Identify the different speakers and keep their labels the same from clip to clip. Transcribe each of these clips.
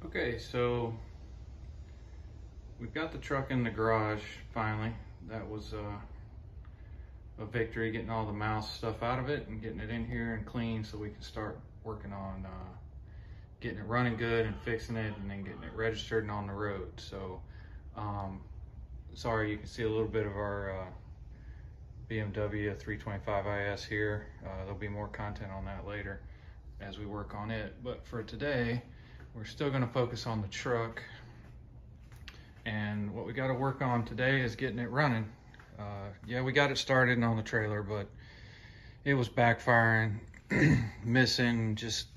Speaker 1: Okay, so we've got the truck in the garage finally. That was a victory, getting all the mouse stuff out of it and getting it in here and clean so we can start working on getting it running good and fixing it and then getting it registered and on the road. So sorry, you can see a little bit of our BMW 325 IS here. There'll be more content on that later as we work on it, but for today we're still going to focus on the truck, and what we got to work on today is getting it running. Yeah, we got it started on the trailer, but it was backfiring, missing, just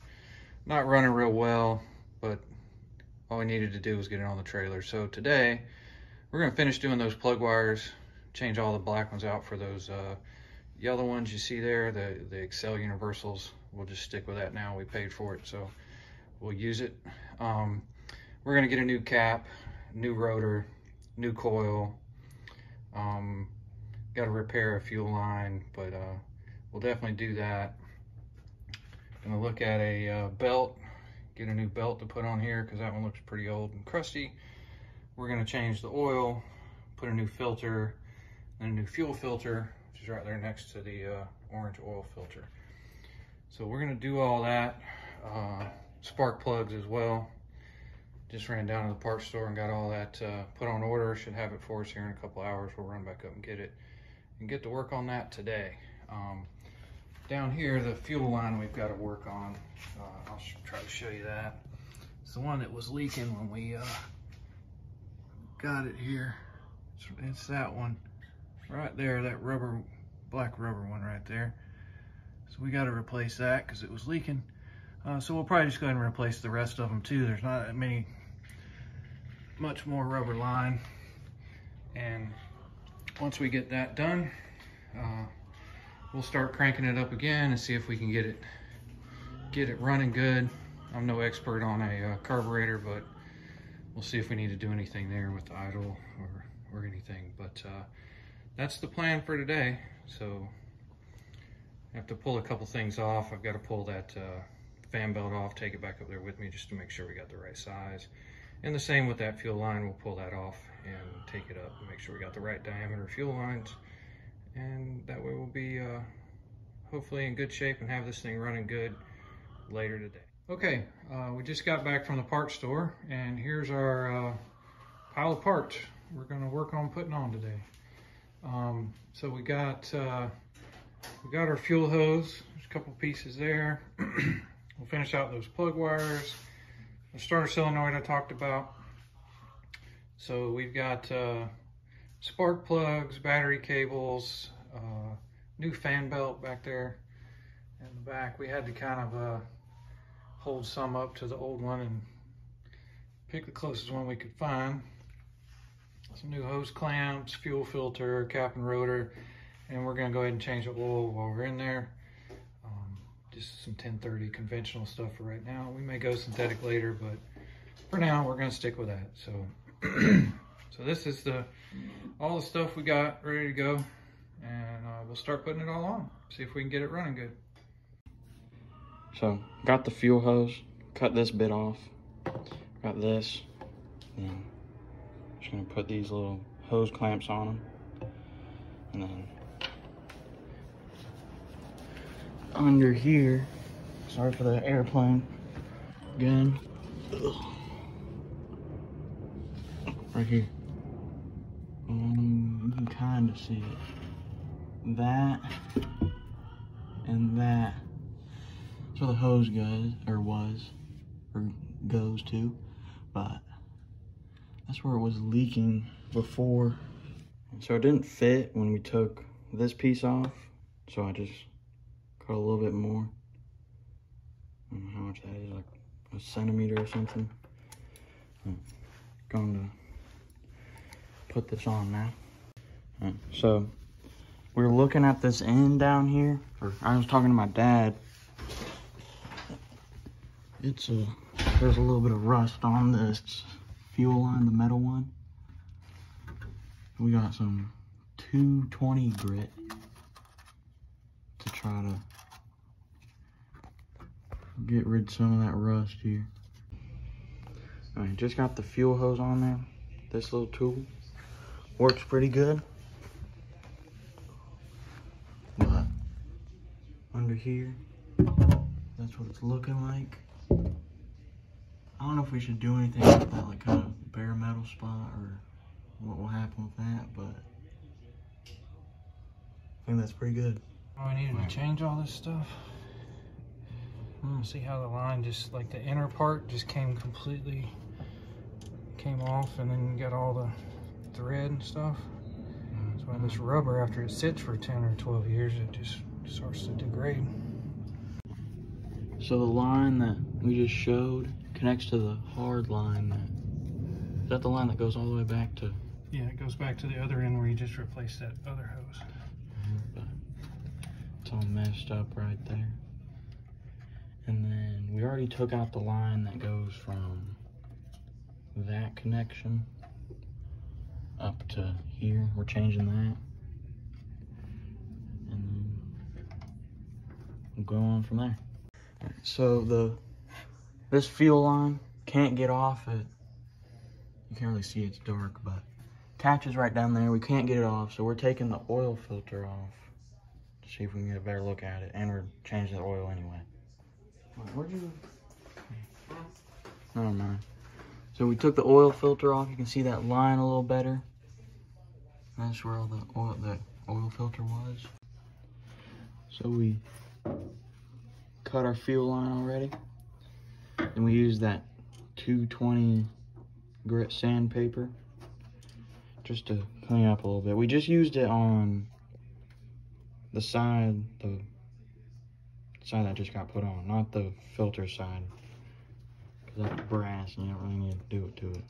Speaker 1: not running real well, but all we needed to do was get it on the trailer. So today we're going to finish doing those plug wires, change all the black ones out for those yellow ones you see there, the Excel universals. We'll just stick with that now. We paid for it, so we'll use it. We're gonna get a new cap, new rotor, new coil. Got to repair a fuel line, but we'll definitely do that. Gonna look at a belt, get a new belt to put on here because that one looks pretty old and crusty. We're gonna change the oil, put a new filter, and a new fuel filter, which is right there next to the orange oil filter. So we're gonna do all that. Spark plugs as well. Just ran down to the parts store and got all that put on order. Should have it for us here in a couple hours. We'll run back up and get it and get to work on that today. Down here, the fuel line we've got to work on. I'll try to show you that. It's the one that was leaking when we got it here. It's that one right there, that black rubber one right there. So we got to replace that because it was leaking. So we'll probably just go ahead and replace the rest of them too. There's not that much more rubber line. And once we get that done, we'll start cranking it up again and see if we can get it running good. I'm no expert on a carburetor, but we'll see if we need to do anything there with the idle or anything. But that's the plan for today. So I have to pull a couple things off. I've got to pull that fan belt off, take it back up there with me just to make sure we got the right size. And the same with that fuel line, we'll pull that off and take it up and make sure we got the right diameter fuel lines. And that way we'll be hopefully in good shape and have this thing running good later today. Okay, we just got back from the parts store and here's our pile of parts we're gonna work on putting on today. So we got our fuel hose. There's a couple pieces there. We'll finish out those plug wires. The starter solenoid I talked about. So we've got spark plugs, battery cables, new fan belt back there in the back. We had to kind of hold some up to the old one and pick the closest one we could find. Some new hose clamps, fuel filter, cap and rotor, and we're gonna go ahead and change the oil while we're in there. Just some 1030 conventional stuff for right now. We may go synthetic later, but for now we're gonna stick with that. So, so this is all the stuff we got ready to go, and we'll start putting it all on. See if we can get it running good.
Speaker 2: So got the fuel hose, cut this bit off, got this, and just gonna put these little hose clamps on them, and then under here, sorry for the airplane again, right here, you can kind of see it, that and that. So the hose goes to, but that's where it was leaking before. So it didn't fit when we took this piece off, so I just cut a little bit more. I don't know how much that is, like a centimeter or something. I'm going to put this on now. So we were looking at this end down here, or I was talking to my dad. There's a little bit of rust on this fuel line, the metal one. We got some 220 grit to try to get rid of some of that rust here. All right, just got the fuel hose on there. This little tool works pretty good. But under here, that's what it's looking like. I don't know if we should do anything with that, like kind of bare metal spot, or what will happen with that, but I think that's pretty good.
Speaker 1: Oh, I needed to change all this stuff. See how the line just, like the inner part just came off, and then you got all the thread and stuff. That's why this rubber, after it sits for 10 or 12 years, it just starts to degrade.
Speaker 2: So the line that we just showed connects to the hard line. Is that the line that goes all the way back to?
Speaker 1: Yeah, it goes back to the other end where you just replaced that other hose.
Speaker 2: But it's all messed up right there. And then we already took out the line that goes from that connection up to here. We're changing that. And then we'll go on from there. So this fuel line can't get off it. You can't really see, it's dark, but attaches right down there. We can't get it off, so we're taking the oil filter off to see if we can get a better look at it, and we're changing the oil anyway. Where'd you? Never mind. So we took the oil filter off. You can see that line a little better. That's where all the oil filter was. So we cut our fuel line already, and we used that 220 grit sandpaper just to clean up a little bit. We just used it on the side that just got put on, not the filter side, because that's brass and you don't really need to do it to it.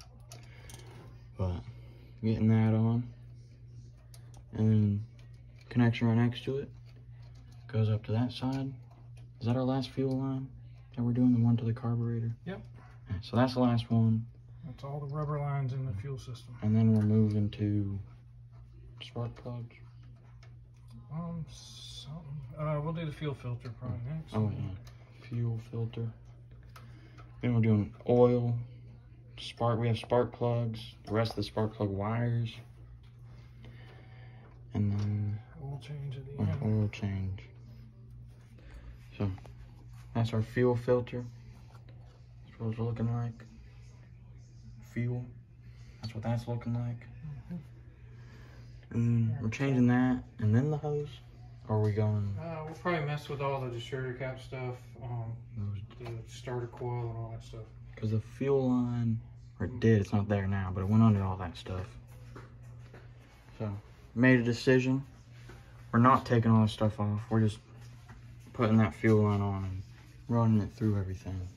Speaker 2: But getting that on, and then connection right next to it goes up to that side. Is that our last fuel line that we're doing, the one to the carburetor?
Speaker 1: Yep.
Speaker 2: Right, so that's the last one.
Speaker 1: That's all the rubber lines in the fuel system.
Speaker 2: And then we're moving to spark plugs.
Speaker 1: We'll do the fuel filter probably next.
Speaker 2: Oh yeah, fuel filter. Then we're doing oil, spark. We have spark plugs, the rest of the spark plug wires, and then
Speaker 1: oil change at the end.
Speaker 2: Oil change. So that's our fuel filter. That's what it's looking like. Fuel. That's what that's looking like. And we're changing that, and then the hose. Or are we going?
Speaker 1: We'll probably mess with all the distributor cap stuff, the starter coil and all that stuff.
Speaker 2: Because the fuel line, or it did, it's not there now, but it went under all that stuff. So, made a decision. We're not taking all this stuff off. We're just putting that fuel line on and running it through everything.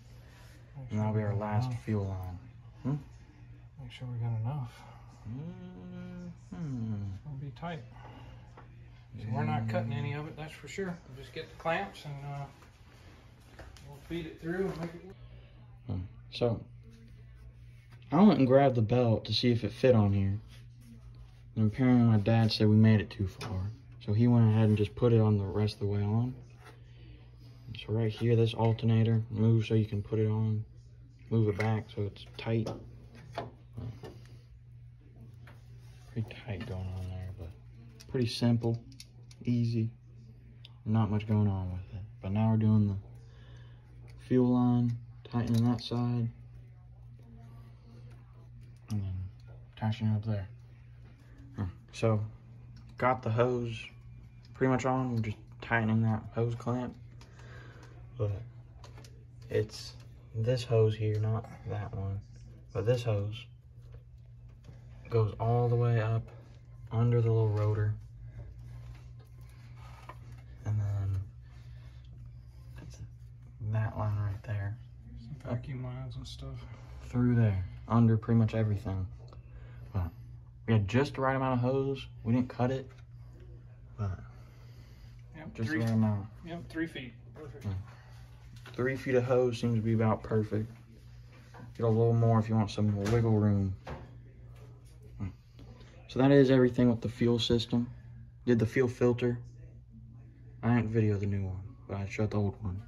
Speaker 2: And that'll be our last fuel line.
Speaker 1: Make sure we got enough. It'll be tight. So we're not cutting any of it, that's for sure. We'll just get the clamps and we'll feed it through and make it work.
Speaker 2: So, I went and grabbed the belt to see if it fit on here. And apparently my dad said we made it too far. So he went ahead and just put it on the rest of the way on. So right here, this alternator moves so you can put it on, move it back so it's tight. Pretty tight going on there, but pretty simple, easy, not much going on with it. But now we're doing the fuel line, tightening that side, and then tightening up there. So, got the hose pretty much on, we're just tightening that hose clamp. But it's this hose here, not that one, but this hose goes all the way up under the little rotor, and then that's that line right there.
Speaker 1: Some vacuum lines and stuff.
Speaker 2: Through there, under pretty much everything. But we had just the right amount of hose. We didn't cut it, but just the right amount.
Speaker 1: Yep, 3 feet. Perfect.
Speaker 2: 3 feet of hose seems to be about perfect. Get a little more if you want some wiggle room. So that is everything with the fuel system. Did the fuel filter. I didn't video the new one, but I showed the old one.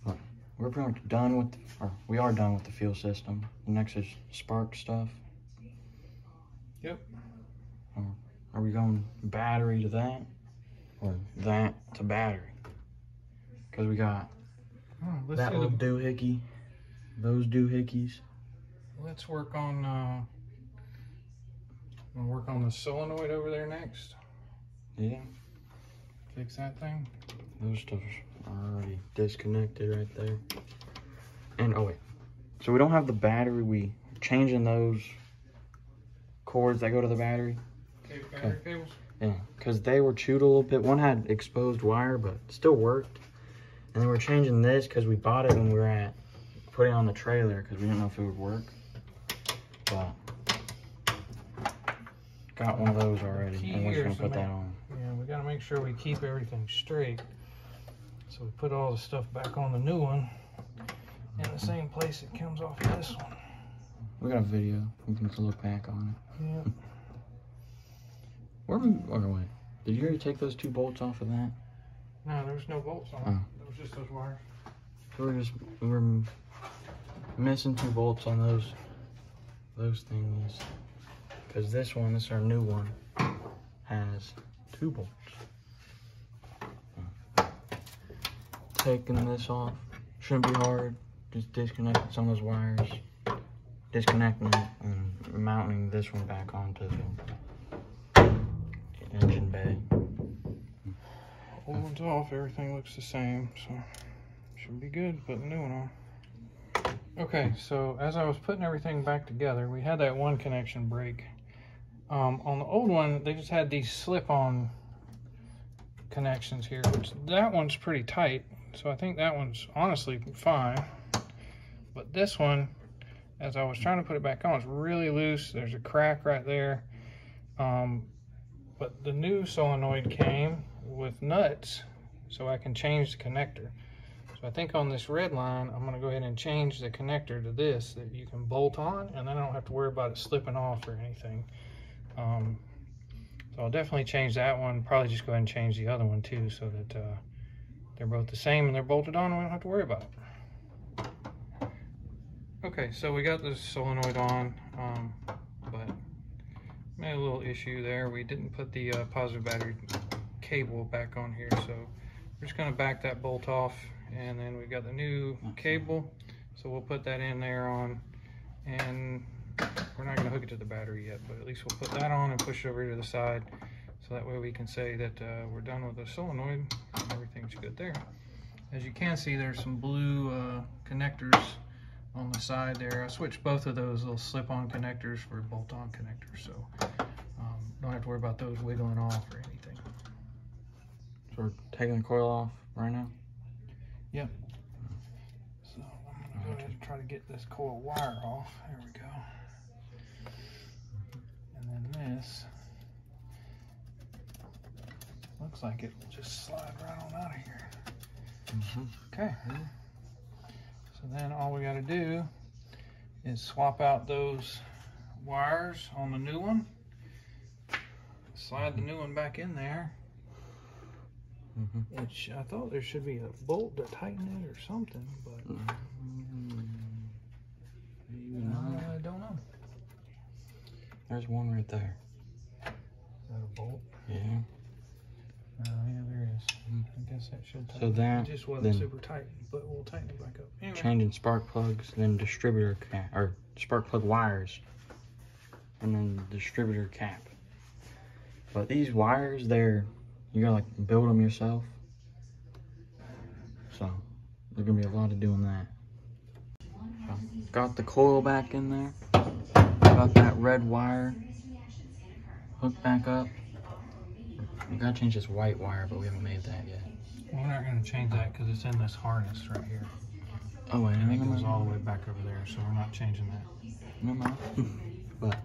Speaker 2: But we're pretty much done with, or we are done with the fuel system. The next is spark stuff.
Speaker 1: Yep.
Speaker 2: Are we going battery to that, or that to battery? Because we got that little doohickey, those doohickeys.
Speaker 1: Let's work on the solenoid over there next.
Speaker 2: Yeah.
Speaker 1: Fix that thing.
Speaker 2: Those stuffs are already disconnected right there. And oh wait, so we don't have the battery. We changing those cords that go to the battery.
Speaker 1: Okay, battery cables.
Speaker 2: Yeah, because they were chewed a little bit. One had exposed wire, but still worked. And then we're changing this because we bought it when we were putting it on the trailer because we didn't know if it would work. But got one of those already, and we're just gonna put that on.
Speaker 1: Yeah, we gotta make sure we keep everything straight. So we put all the stuff back on the new one in the same place it comes off of this one.
Speaker 2: We got a video. We can look back on it.
Speaker 1: Yeah.
Speaker 2: Okay, wait. Did you already take those 2 bolts off of that?
Speaker 1: No, there's no bolts on it. It was just those wires.
Speaker 2: We're missing 2 bolts on those thingies. Because this is our new one, has 2 bolts. Taking this off shouldn't be hard. Just disconnecting some of those wires, disconnecting it, and mounting this one back onto the engine bay.
Speaker 1: Old one's off, everything looks the same, so should be good. Put the new one on. Okay, so as I was putting everything back together, we had that one connection break. On the old one, they just had these slip-on connections here, which that one's pretty tight, so I think that one's honestly fine. But this one, as I was trying to put it back on, it's really loose. There's a crack right there. But the new solenoid came with nuts, so I can change the connector. So I think on this red line, I'm gonna go ahead and change the connector to this that you can bolt on, and then I don't have to worry about it slipping off or anything. So I'll definitely change that one. Probably just go ahead and change the other one too, so that they're both the same and they're bolted on and we don't have to worry about it. Okay, so we got this solenoid on, but made a little issue there. We didn't put the positive battery cable back on here, so we're just gonna back that bolt off, and then we've got the new cable, so we'll put that in there on, and we're not gonna hook it to the battery yet, but at least we'll put that on and push it over to the side, so that way we can say that we're done with the solenoid and everything's good there. As you can see, there's some blue connectors on the side there. I switched both of those little slip-on connectors for bolt-on connectors, so don't have to worry about those wiggling off or anything.
Speaker 2: So we're taking the coil off right now?
Speaker 1: Yep. So I'm gonna go ahead and try to get this coil wire off. There we go. And then this looks like it will just slide right on out of here. Okay. So then all we got to do is swap out those wires on the new one, slide the new one back in there. I thought there should be a bolt to tighten it or something, but I don't know.
Speaker 2: There's one right there.
Speaker 1: Is that a bolt?
Speaker 2: Yeah.
Speaker 1: Yeah, there is. I guess that should tighten.
Speaker 2: So that
Speaker 1: it just wasn't super tight, but we'll tighten it back up. Anyway.
Speaker 2: Changing spark plugs, then distributor cap, or spark plug wires, and then distributor cap. But these wires, you gotta like build them yourself. So there's gonna be a lot of doing that. So, got the coil back in there. Got that red wire hooked back up. We gotta change this white wire, but we haven't made that yet.
Speaker 1: Well, we're not gonna change that because it's in this harness right here.
Speaker 2: Oh wait,
Speaker 1: and it goes all the way back over there, so we're not changing that.
Speaker 2: No. But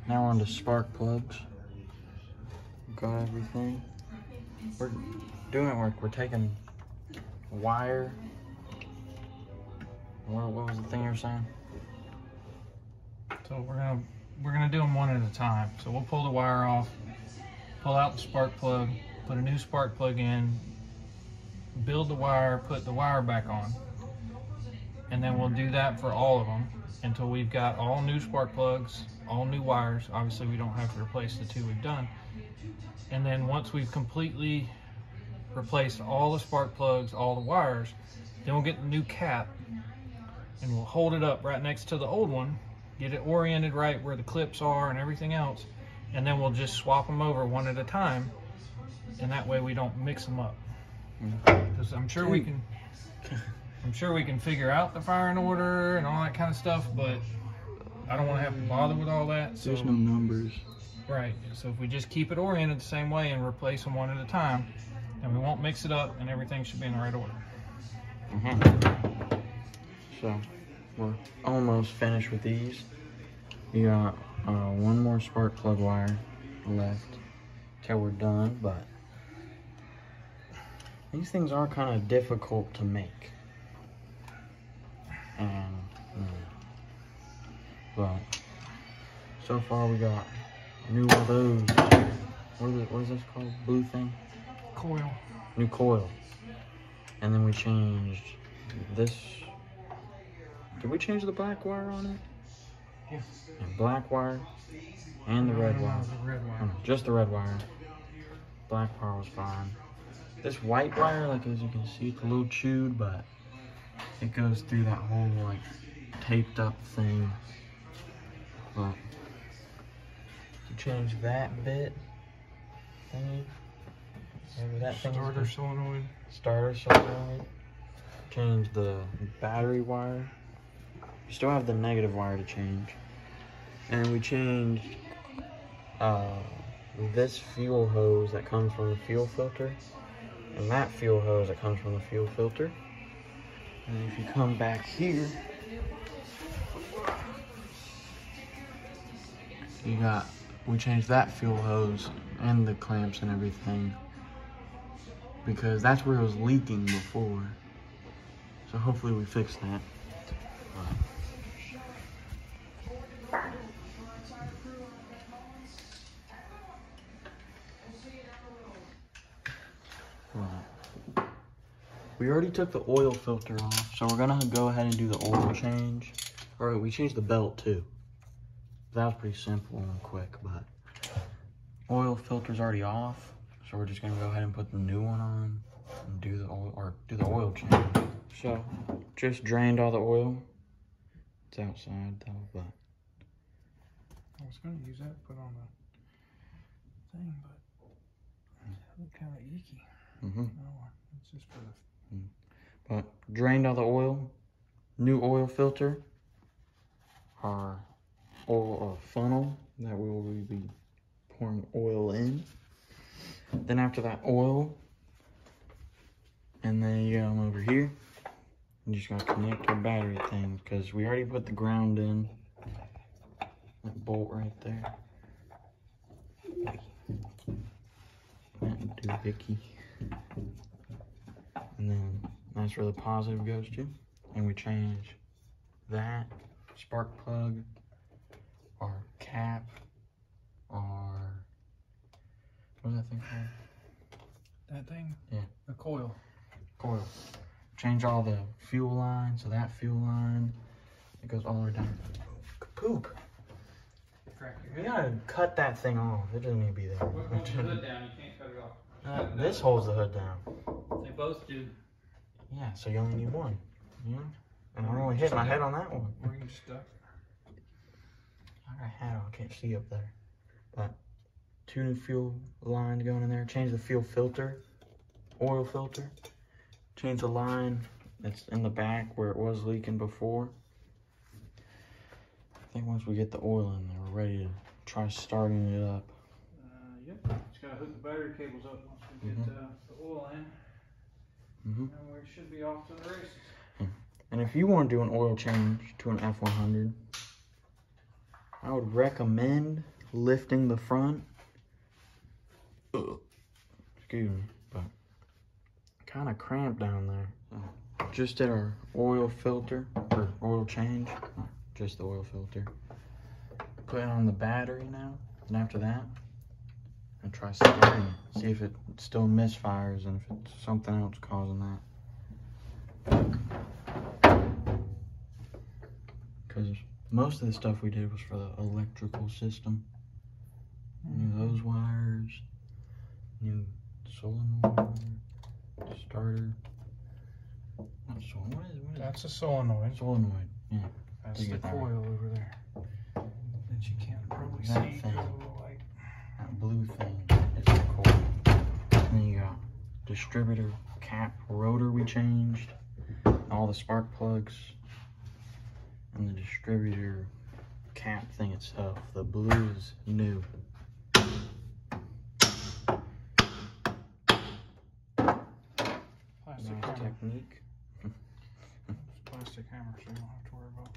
Speaker 2: now we're on to spark plugs. Got everything. We're doing it work. We're taking wire. What was the thing you were saying?
Speaker 1: So we're gonna do them one at a time. So we'll pull the wire off, pull out the spark plug, put a new spark plug in, build the wire, put the wire back on. and then we'll do that for all of them until we've got all new spark plugs, all new wires. Obviously we don't have to replace the 2 we've done. And then once we've completely replaced all the spark plugs, all the wires, then we'll get the new cap and we'll hold it up right next to the old one, get it oriented right where the clips are and everything else, and then we'll just swap them over one at a time, and that way we don't mix them up. Because I'm sure we can figure out the firing order and all that kind of stuff, but I don't want to have to bother with all that. So,
Speaker 2: there's no numbers.
Speaker 1: Right. So if we just keep it oriented the same way and replace them one at a time, then we won't mix it up and everything should be in the right order.
Speaker 2: So we're almost finished with these. We got one more spark plug wire left till we're done, but these things are kind of difficult to make. And but so far we got new of those. What is this called? Blue thing?
Speaker 1: Coil.
Speaker 2: New coil. And then we changed this. Did we change the black wire on it?
Speaker 1: Yeah.
Speaker 2: And black wire and the red wire.
Speaker 1: The red wire.
Speaker 2: Oh, no, just the red wire. Black wire was fine. This white wire, like as you can see, it's a little chewed, but it goes through that whole like taped up thing. But to change that bit thingy, maybe that thing.
Speaker 1: Starter solenoid.
Speaker 2: Starter solenoid. Change the battery wire. You still have the negative wire to change. And we changed this fuel hose that comes from the fuel filter, and that fuel hose that comes from the fuel filter. And if you come back here, we changed that fuel hose and the clamps and everything, because that's where it was leaking before. So hopefully we fix that. We already took the oil filter off, so we're gonna go ahead and do the oil change. Or we changed the belt too. That was pretty simple and quick, but oil filter's already off, so we're just gonna go ahead and put the new one on and do the oil change. So just drained all the oil. It's outside though, but
Speaker 1: I was gonna use that to put on the thing, but it looked kind of icky. Oh, it's just for the.
Speaker 2: But drained all the oil, new oil filter, our oil funnel that we will be pouring oil in. Then after that oil, and then you come over here, you just gotta connect our battery thing, because we already put the ground in, that bolt right there. That doohickey. And then that's where the positive goes to. And we change that spark plug, our cap, our, what is that thing called?
Speaker 1: That thing?
Speaker 2: Yeah.
Speaker 1: The coil.
Speaker 2: Coil. Change all the fuel line, so that fuel line, it goes all the way down. Poop. You gotta cut that thing off. It doesn't need to be there.
Speaker 1: What holds the hood down? You can't cut it off.
Speaker 2: This holds the hood down.
Speaker 1: They both do.
Speaker 2: Yeah, so you only need one. Yeah. And I only hit my head on that one.
Speaker 1: Where you stuck?
Speaker 2: I got a hat on, I can't see up there. But 2 new fuel lines going in there. Change the fuel filter, oil filter. Change the line that's in the back where it was leaking before. I think once we get the oil in there, we're ready to try starting it up.
Speaker 1: Yep. Just gotta hook the battery cables up once we get the oil in. And we should be off to the races.
Speaker 2: And if you want to do an oil change to an F100, I would recommend lifting the front. Excuse me, but kind of cramped down there. Just did our oil filter, or oil change, just the oil filter. Put it on the battery now, and after that, and try starting it. See if it still misfires and if it's something else causing that. because most of the stuff we did was for the electrical system. New those wires, new solenoid, starter. Not solenoid. What is
Speaker 1: That's a solenoid.
Speaker 2: solenoid? Yeah.
Speaker 1: That's the coil over there that you can't probably see.
Speaker 2: That thing.
Speaker 1: Light.
Speaker 2: That blue thing is the coil. And then you got distributor cap rotor we changed. All the spark plugs. And the distributor cap thing itself. The blue is new.
Speaker 1: Plastic
Speaker 2: Nice
Speaker 1: hammer.
Speaker 2: technique.
Speaker 1: Plastic hammer, so you don't have to worry about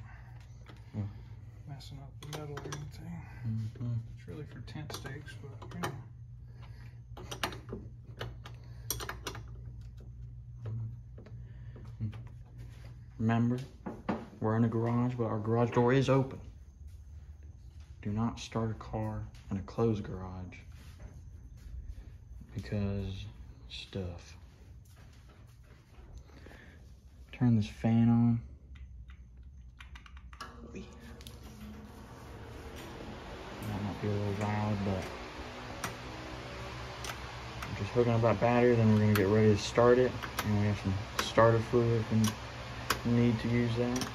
Speaker 1: messing up the metal or anything. It's really for tent stakes, but you know.
Speaker 2: Remember, we're in a garage, but our garage door is open. Do not start a car in a closed garage because stuff. Turn this fan on. That might be a little loud, but I'm just hooking up that battery, then we're gonna get ready to start it. And we have some starter fluid if we need to use that.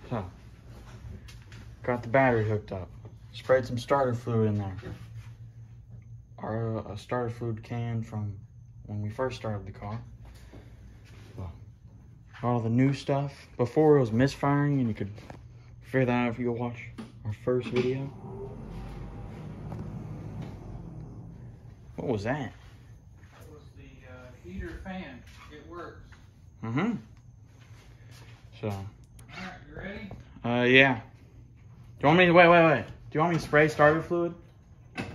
Speaker 2: So, got the battery hooked up. Sprayed some starter fluid in there. Our starter fluid can from when we first started the car. All the new stuff. Before it was misfiring, and you could figure that out if you go watch our first video. What was that?
Speaker 1: That was the heater fan. It works.
Speaker 2: So.
Speaker 1: Alright, you ready?
Speaker 2: Yeah. Do you want me to wait? Do you want me to spray starter fluid?
Speaker 1: I'm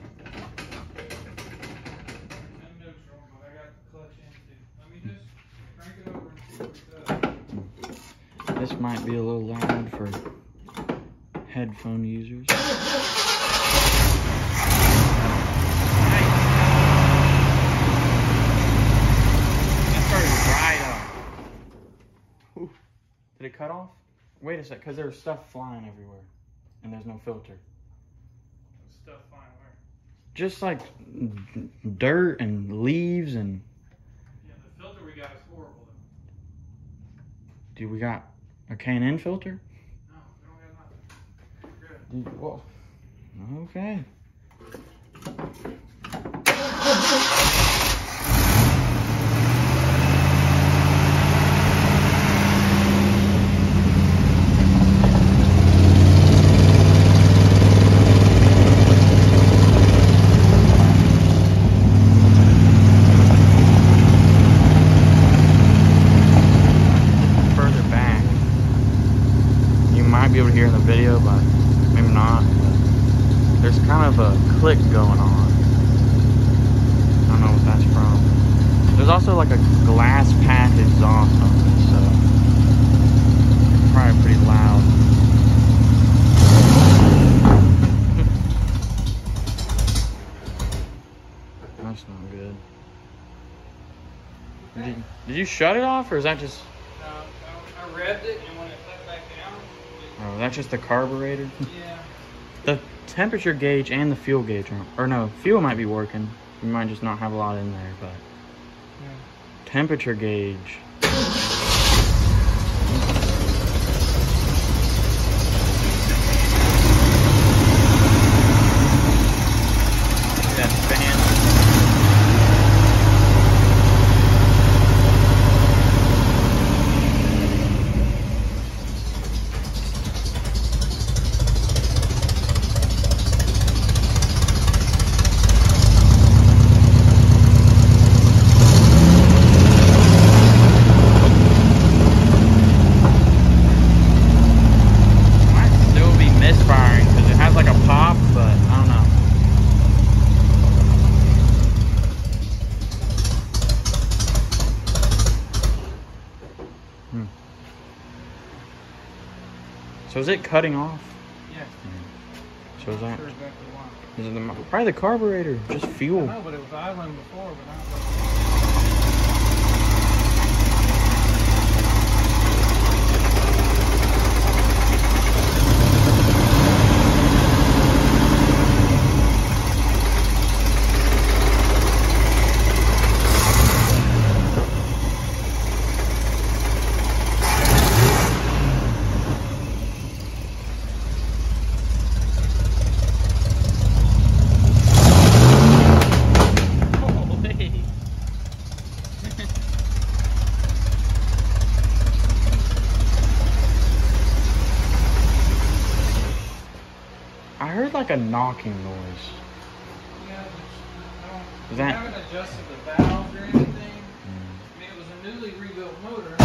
Speaker 1: neutral, but I got the clutch empty. Let me just crank it over and see what it does.
Speaker 2: This might be a little loud for headphone users. That started right up. Ooh. Did it cut off? Wait a sec, because there's stuff flying everywhere, and there's no filter.
Speaker 1: Stuff flying where?
Speaker 2: Just like dirt and leaves and.
Speaker 1: Yeah, the filter we got is horrible though.
Speaker 2: Do we got a K&N filter?
Speaker 1: No, we don't got nothing. We're good.
Speaker 2: Whoa. Okay. Be able to hear in the video, but maybe not. There's kind of a click going on. I don't know what that's from. There's also like a glass pack exhaust on this, so probably pretty loud. That's not good. Did you shut it off, or is that just?
Speaker 1: No, I revved it, and when it flipped back down.
Speaker 2: Oh, that's just the carburetor?
Speaker 1: Yeah.
Speaker 2: The temperature gauge and the fuel gauge or no, fuel might be working. You might just not have a lot in there, but
Speaker 1: yeah.
Speaker 2: Temperature gauge. That fan. So is it cutting off?
Speaker 1: Yeah.
Speaker 2: So is that?
Speaker 1: Sure exactly why.
Speaker 2: Is it probably the carburetor? Just fuel.
Speaker 1: I know, but it was idling before, but not.
Speaker 2: heard like a knocking noise.
Speaker 1: Yeah,
Speaker 2: Is
Speaker 1: I
Speaker 2: that?
Speaker 1: haven't adjusted the valves or anything. I mean, it was a newly rebuilt motor,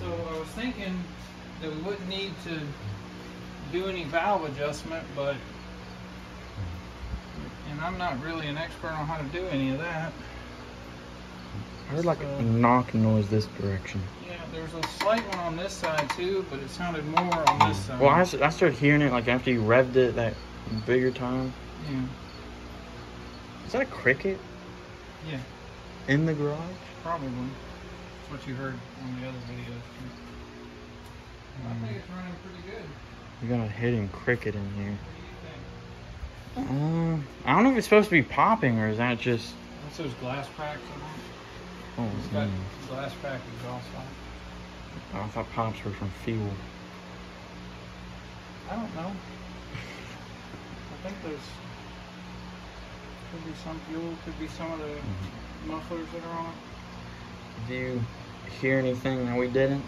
Speaker 1: so I was thinking that we wouldn't need to do any valve adjustment, but, and I'm not really an expert on how to do any of that.
Speaker 2: I heard like a knocking noise this direction.
Speaker 1: Yeah, there's a slight one on this side too, but it sounded more on this side.
Speaker 2: Well, I started hearing it like after you revved it that bigger time.
Speaker 1: Yeah.
Speaker 2: Is that a cricket?
Speaker 1: Yeah.
Speaker 2: In the garage?
Speaker 1: Probably. That's what you heard on the other videos too. I think it's running pretty good.
Speaker 2: We got a hidden cricket in here.
Speaker 1: What do you think?
Speaker 2: I don't know if it's supposed to be popping or is that just...
Speaker 1: That's those glass packs, I think.
Speaker 2: Oh,
Speaker 1: It's got glass pack exhaust on it.
Speaker 2: oh, I thought pops were from fuel.
Speaker 1: I don't know. I think there's could be some fuel, could be some of the mufflers that are on it.
Speaker 2: Do you hear anything that we didn't?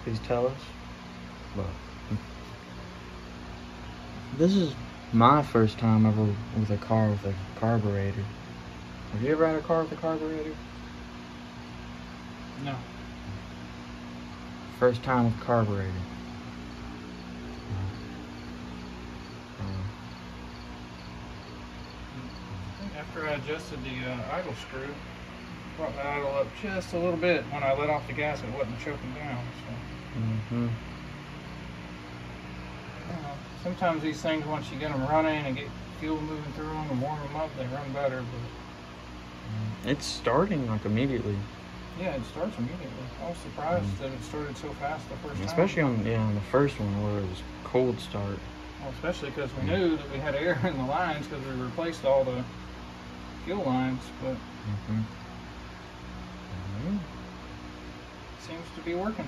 Speaker 2: Please tell us. But this is my first time ever with a car with a carburetor. Have you ever had a car with a carburetor?
Speaker 1: No.
Speaker 2: First time with carburetor.
Speaker 1: After I adjusted the idle screw, brought the idle up just a little bit. When I let off the gas, it wasn't choking down. So. Sometimes these things, once you get them running and get fuel moving through them and warm them up, they run better. But
Speaker 2: it's starting like immediately.
Speaker 1: yeah, it starts immediately. I was surprised that it started so fast the first time.
Speaker 2: Especially on the first one where it was cold start.
Speaker 1: Well, especially because we knew that we had air in the lines because we replaced all the fuel lines, but seems to be working.